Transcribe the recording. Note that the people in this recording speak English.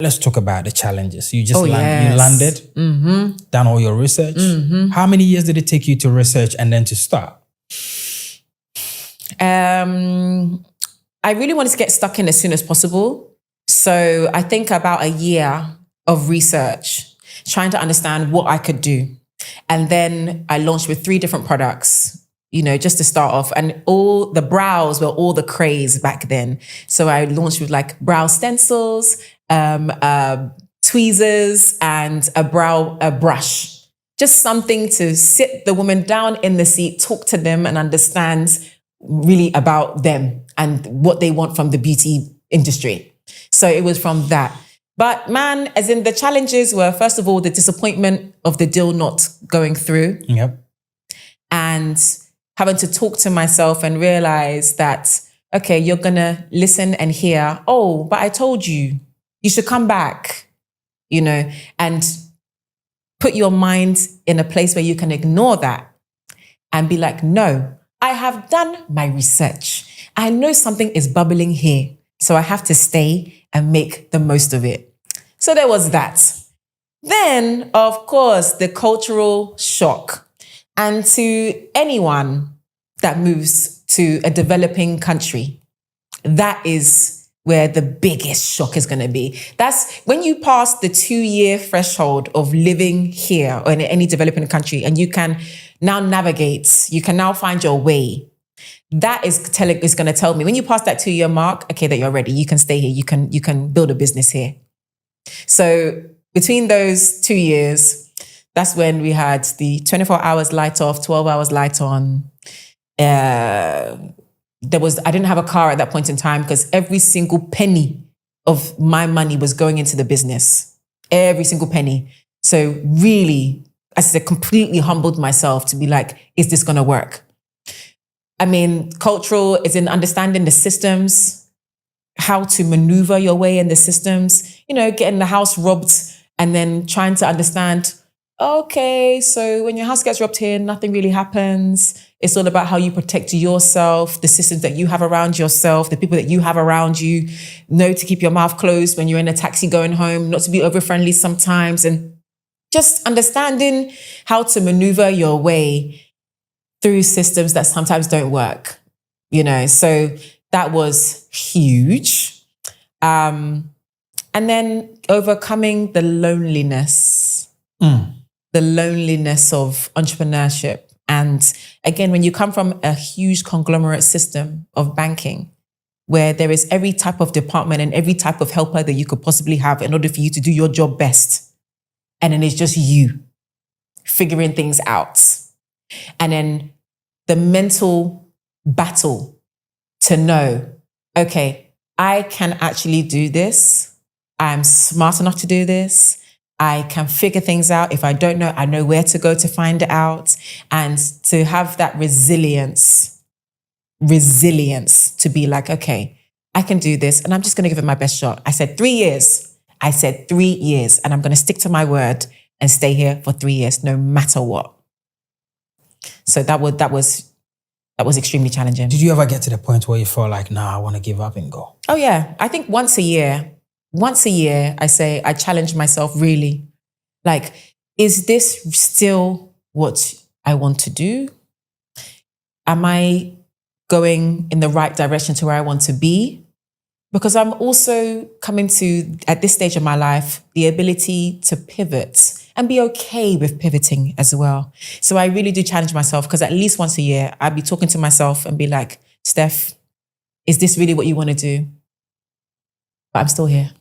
Let's talk about the challenges. You Oh, you landed, done all your research. How many years did it take you to research and then to start? I really wanted to get stuck in as soon as possible. So I think about a year of research, trying to understand what I could do. And then I launched with 3 different products, just to start off. And all the brows were all the craze back then. So I launched with like brow stencils, tweezers, and a brush. Just something to sit the woman down in the seat, talk to them and understand really about them and what they want from the beauty industry. So it was from that. But man, as in the challenges were, first of all, the disappointment of the deal not going through. Yep. And having to talk to myself and realize that, okay, you're going to listen and hear, oh, but I told you, you should come back, and put your mind in a place where you can ignore that and be like, no, I have done my research. I know something is bubbling here. So I have to stay and make the most of it. So there was that. Then, of course, the cultural shock. And to anyone that moves to a developing country, that is where the biggest shock is going to be. That's when you pass the 2-year threshold of living here or in any developing country, and you can now navigate, you can now find your way. That is going to tell me when you pass that 2-year mark, okay, that you're ready. You can stay here. You can build a business here. So between those 2 years, that's when we had the 24 hours light off, 12 hours light on. I didn't have a car at that point in time because every single penny of my money was going into the business. Every single penny. So really, I said, completely humbled myself to be like, is this going to work? I mean, cultural is in understanding the systems, how to maneuver your way in the systems, getting the house robbed and then trying to understand, okay, so when your house gets robbed here, nothing really happens. It's all about how you protect yourself, the systems that you have around yourself, the people that you have around you. Know to keep your mouth closed when you're in a taxi going home, not to be over-friendly sometimes, and just understanding how to maneuver your way through systems that sometimes don't work, So that was huge. And then overcoming the loneliness. The loneliness of entrepreneurship. And again, when you come from a huge conglomerate system of banking, where there is every type of department and every type of helper that you could possibly have in order for you to do your job best. And then it's just you figuring things out. And then the mental battle to know, okay, I can actually do this. I'm smart enough to do this. I can figure things out. If I don't know, I know where to go to find it out. And to have that resilience to be like, okay, I can do this and I'm just going to give it my best shot. I said 3 years. And I'm going to stick to my word and stay here for 3 years, no matter what. So that was extremely challenging. Did you ever get to the point where you felt like, nah, I want to give up and go? Oh yeah. I think once a year, I challenge myself really. Like, is this still what I want to do? Am I going in the right direction to where I want to be? Because I'm also coming to, at this stage of my life, the ability to pivot and be okay with pivoting as well. So I really do challenge myself because at least once a year, I'd be talking to myself and be like, Steph, is this really what you want to do? But I'm still here.